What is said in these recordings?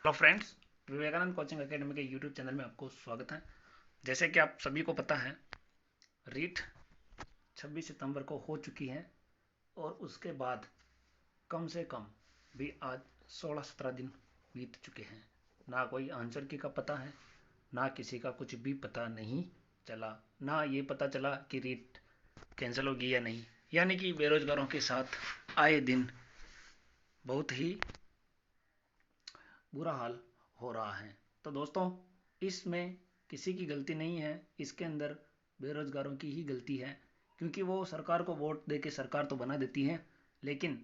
Hello friends, Vivekanand coaching academy के YouTube channel में आपको स्वागत है। जैसे कि आप सभी को पता है, रीट 26 सितंबर को हो चुकी है और उसके बाद कम से कम भी आज 16-17 दिन बीत चुके हैं। ना कोई आंसर की का पता है, ना किसी का कुछ भी पता नहीं चला, ना ये पता चला कि रीट कैंसिल होगी या नहीं। यानी कि बेरोजगारों के साथ आए दिन बहुत ही बुरा हाल हो रहा है। तो दोस्तों, इसमें किसी की गलती नहीं है, इसके अंदर बेरोजगारों की ही गलती है, क्योंकि वो सरकार को वोट दे के सरकार तो बना देती है, लेकिन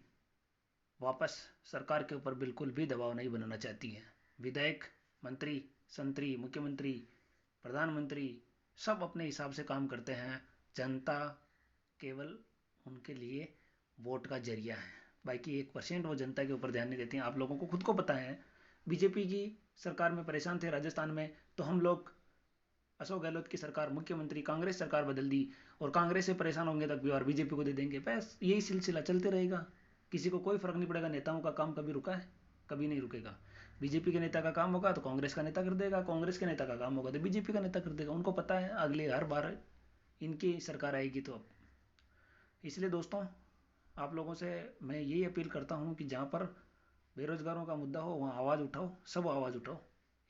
वापस सरकार के ऊपर बिल्कुल भी दबाव नहीं बनाना चाहती है। विधायक, मंत्री, संतरी, मुख्यमंत्री, प्रधानमंत्री सब अपने हिसाब से काम करते हैं। जनता केवल उनके लिए वोट का जरिया है। बाकी 1% वो जनता के ऊपर ध्यान नहीं देती हैं। आप लोगों को खुद को पता है, बीजेपी की सरकार में परेशान थे राजस्थान में, तो हम लोग अशोक गहलोत की सरकार, मुख्यमंत्री, कांग्रेस सरकार बदल दी और कांग्रेस से परेशान होंगे तक भी और बीजेपी को दे देंगे। बस यही सिलसिला चलते रहेगा, किसी को कोई फर्क नहीं पड़ेगा। नेताओं का काम कभी रुका है? कभी नहीं रुकेगा। बीजेपी के नेता का काम होगा तो कांग्रेस का नेता कर देगा, कांग्रेस के नेता का काम होगा तो बीजेपी का नेता कर देगा। उनको पता है अगले हर बार इनकी सरकार आएगी। तो इसलिए दोस्तों, आप लोगों से मैं यही अपील करता हूँ कि जहाँ पर बेरोजगारों का मुद्दा हो वहाँ आवाज़ उठाओ, सब आवाज़ उठाओ।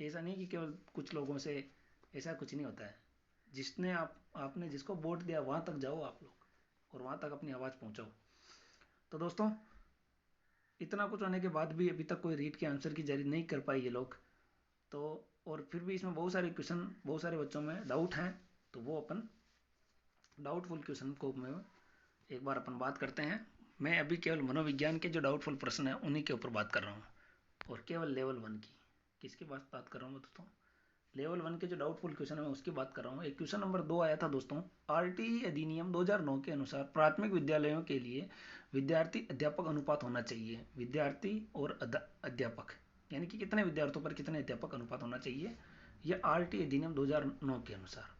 ऐसा नहीं कि केवल कुछ लोगों से, ऐसा कुछ नहीं होता है। जिसने आपने जिसको वोट दिया वहाँ तक जाओ आप लोग और वहाँ तक अपनी आवाज़ पहुँचाओ। तो दोस्तों, इतना कुछ होने के बाद भी अभी तक कोई रीट के आंसर की जारी नहीं कर पाए ये लोग। तो और फिर भी इसमें बहुत सारे क्वेश्चन, बहुत सारे बच्चों में डाउट हैं, तो वो अपन डाउटफुल क्वेश्चन को मैं एक बार अपन बात करते हैं। मैं अभी केवल मनोविज्ञान के जो डाउटफुल प्रश्न हैं उन्हीं के ऊपर बात कर रहा हूँ, और केवल लेवल 1 की। किसकी बात कर रहा हूँ दोस्तों? लेवल 1 के जो डाउटफुल क्वेश्चन है मैं उसकी बात कर रहा हूँ। एक क्वेश्चन नंबर 2 आया था दोस्तों। आरटीई अधिनियम 2009 के अनुसार प्राथमिक विद्यालयों के लिए विद्यार्थी अध्यापक अनुपात होना चाहिए। विद्यार्थी और अध्यापक यानी कि कितने विद्यार्थियों पर कितने अध्यापक अनुपात होना चाहिए, यह आरटीई अधिनियम 2009 के अनुसार।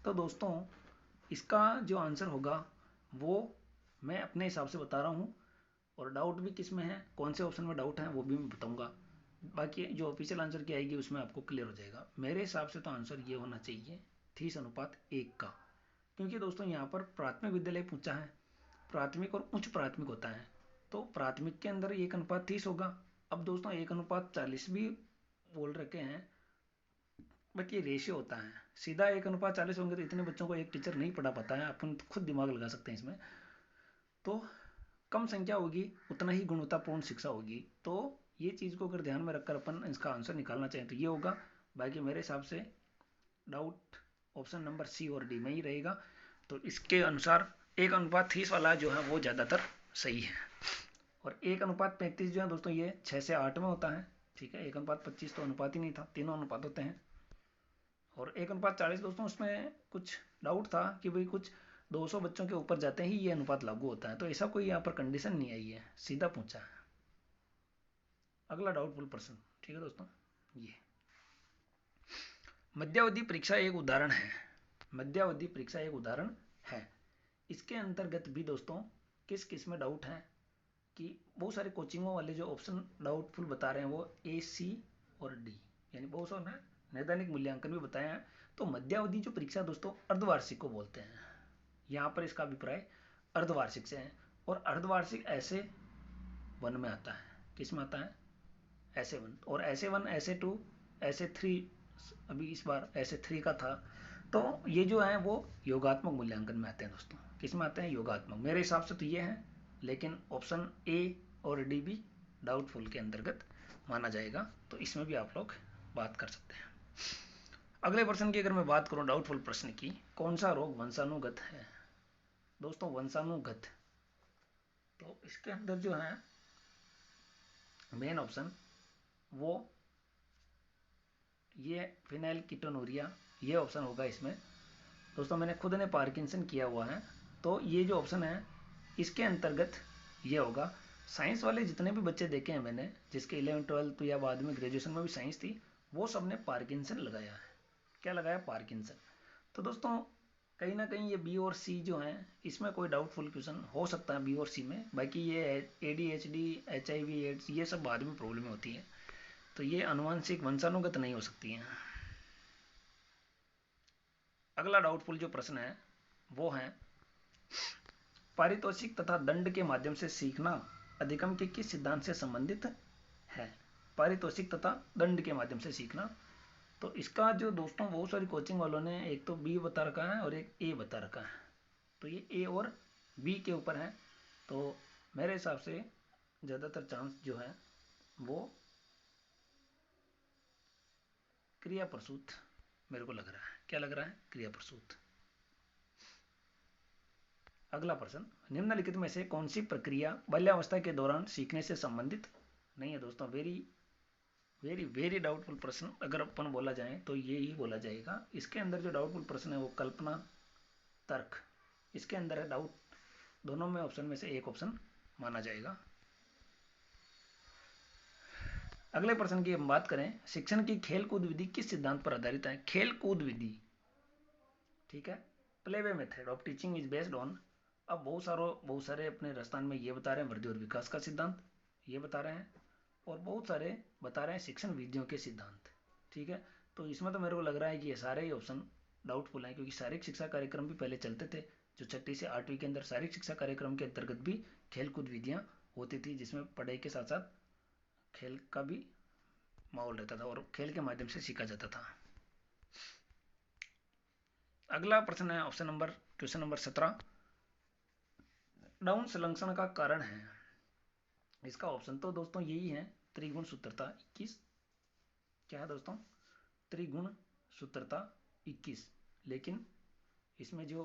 तो दोस्तों, इसका जो आंसर होगा वो मैं अपने हिसाब से बता रहा हूँ, और डाउट भी किस में है, कौन से ऑप्शन में डाउट है वो भी मैं बताऊंगा। बाकी जो ऑफिशियल आंसर की आएगी उसमें आपको क्लियर हो जाएगा। मेरे हिसाब से तो आंसर ये होना चाहिए 30:1 का, क्योंकि दोस्तों यहाँ पर प्राथमिक विद्यालय पूछा है, प्राथमिक और उच्च प्राथमिक होता है, तो प्राथमिक के अंदर 1:30 होगा। अब दोस्तों 1:40 भी बोल रखे हैं, बट ये रेशियो होता है। सीधा 1:40 होंगे तो इतने बच्चों को एक टीचर नहीं पढ़ा पाता है, अपन खुद दिमाग लगा सकते हैं इसमें। तो कम संख्या होगी उतना ही गुणवत्तापूर्ण शिक्षा होगी। तो ये चीज़ को अगर ध्यान में रखकर अपन इसका आंसर निकालना चाहें तो ये होगा। बाकी मेरे हिसाब से डाउट ऑप्शन नंबर सी और डी में ही रहेगा। तो इसके अनुसार 1:30 वाला जो है वो ज़्यादातर सही है। और 1:35 जो है दोस्तों ये 6 से 8 में होता है। ठीक है, 1:25 तो अनुपात ही नहीं था, तीनों अनुपात होते हैं। और 1:40 दोस्तों, उसमें कुछ डाउट था कि भाई कुछ 200 बच्चों के ऊपर जाते ही ये अनुपात लागू होता है, तो ऐसा कोई यहाँ पर कंडीशन नहीं आई है, सीधा पूछा है। अगला डाउटफुल प्रश्न, ठीक है दोस्तों, ये मध्यावधि परीक्षा एक उदाहरण है। मध्यावधि परीक्षा एक उदाहरण है। इसके अंतर्गत भी दोस्तों किस किस में डाउट है कि बहुत सारे कोचिंगों वाले जो ऑप्शन डाउटफुल बता रहे हैं वो ए, सी और डी, यानी बहुत सारे नैदानिक मूल्यांकन भी बताए हैं। तो मध्यावधि जो परीक्षा दोस्तों अर्धवार्षिक को बोलते हैं। यहाँ पर इसका अभिप्राय अर्धवार्षिक से है, और अर्धवार्षिक ऐसे वन में आता है। किस में आता है? ऐसे वन। और ऐसे वन, ऐसे टू, ऐसे थ्री, अभी इस बार ऐसे थ्री का था। तो ये जो है वो योगात्मक मूल्यांकन में आते हैं दोस्तों। किस में आते हैं? योगात्मक। मेरे हिसाब से तो ये है, लेकिन ऑप्शन ए और डी भी डाउटफुल के अंतर्गत माना जाएगा, तो इसमें भी आप लोग बात कर सकते हैं। अगले प्रश्न की अगर मैं बात करूं, डाउटफुल प्रश्न की, कौन सा रोग वंशानुगत है? दोस्तों वंशानुगत, तो इसके अंदर जो है मेन ऑप्शन वो ये फिनाइल कीटोनूरिया, ये ऑप्शन होगा इसमें। दोस्तों मैंने खुद ने पार्किंसन किया हुआ है, तो ये जो ऑप्शन है इसके अंतर्गत ये होगा। साइंस वाले जितने भी बच्चे देखे हैं मैंने, जिसके 11th 12th या बाद में ग्रेजुएशन में भी साइंस थी, वो सब ने पार्किंसन लगाया है। क्या लगाया? पार्किंसन। तो दोस्तों कहीं ना कहीं ये बी और सी जो हैं, इसमें कोई डाउटफुल क्वेश्चन हो सकता है बी और सी में। बाकी ये ADHD, HIV एड्स, ये सब बाद में प्रॉब्लम होती है। तो ये आनुवंशिक वंशानुगत नहीं हो सकती हैं। अगला डाउटफुल जो प्रश्न है वो है पारितोषिक तथा दंड के माध्यम से सीखना अधिगम के किस सिद्धांत से संबंधित है। पारितोषिक तथा दंड के माध्यम से सीखना, तो इसका जो दोस्तों बहुत सारी कोचिंग वालों ने एक तो बी बता रखा है और एक ए बता रखा है, तो ये ए और बी के ऊपर है। तो मेरे हिसाब से ज़्यादातर चांस जो है वो क्रिया प्रसूत मेरे को लग रहा है। क्या लग रहा है? क्रिया प्रसूत। अगला प्रश्न, निम्नलिखित में से कौन सी प्रक्रिया बाल्यावस्था के दौरान सीखने से संबंधित नहीं है। दोस्तों वेरी वेरी वेरी डाउटफुल प्रश्न अगर अपन बोला जाए तो ये ही बोला जाएगा। इसके अंदर जो डाउटफुल प्रश्न है वो कल्पना, तर्क, इसके अंदर है डाउट। दोनों में ऑप्शन में से एक ऑप्शन माना जाएगा। अगले प्रश्न की हम बात करें, शिक्षण की खेल कूद विधि किस सिद्धांत पर आधारित है। खेल कूद विधि, ठीक है, playway method of teaching is based on. अब बहुत सारे अपने राजस्थान में ये बता रहे हैं वृद्धि और विकास का सिद्धांत, ये बता रहे हैं, और बहुत सारे बता रहे हैं शिक्षण विधियों के सिद्धांत। ठीक है, तो इसमें तो मेरे को लग रहा है कि ये सारे ही ऑप्शन डाउटफुल हैं, क्योंकि शारीरिक शिक्षा कार्यक्रम भी पहले चलते थे, जो 6ठी से 8वीं के अंदर शारीरिक शिक्षा कार्यक्रम के अंतर्गत भी खेलकूद विधियाँ होती थी, जिसमें पढ़ाई के साथ साथ खेल का भी माहौल रहता था और खेल के माध्यम से सीखा जाता था। अगला प्रश्न है क्वेश्चन नंबर 17, डाउन संलक्षण का कारण है। इसका ऑप्शन तो दोस्तों यही है, त्रिगुण सूत्रता 21। क्या है दोस्तों? त्रिगुण सूत्रता 21। लेकिन इसमें जो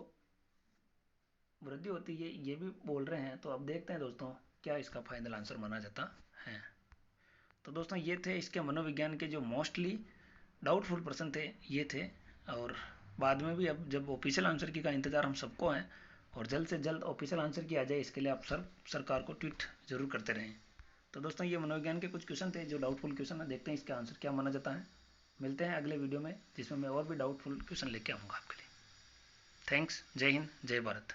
वृद्धि होती है ये भी बोल रहे हैं, तो अब देखते हैं दोस्तों क्या इसका फाइनल आंसर माना जाता है। तो दोस्तों ये थे इसके मनोविज्ञान के जो मोस्टली डाउटफुल प्रश्न थे, ये थे। और बाद में भी अब जब ऑफिशियल आंसर की का इंतजार हम सबको है, और जल्द से जल्द ऑफिशियल आंसर की आ जाए, इसके लिए आप सरकार को ट्वीट जरूर करते रहें। तो दोस्तों ये मनोविज्ञान के कुछ क्वेश्चन थे जो डाउटफुल क्वेश्चन है, देखते हैं इसका आंसर क्या माना जाता है। मिलते हैं अगले वीडियो में, जिसमें मैं और भी डाउटफुल क्वेश्चन लेके आऊँगा आपके लिए। थैंक्स, जय हिंद, जय भारत।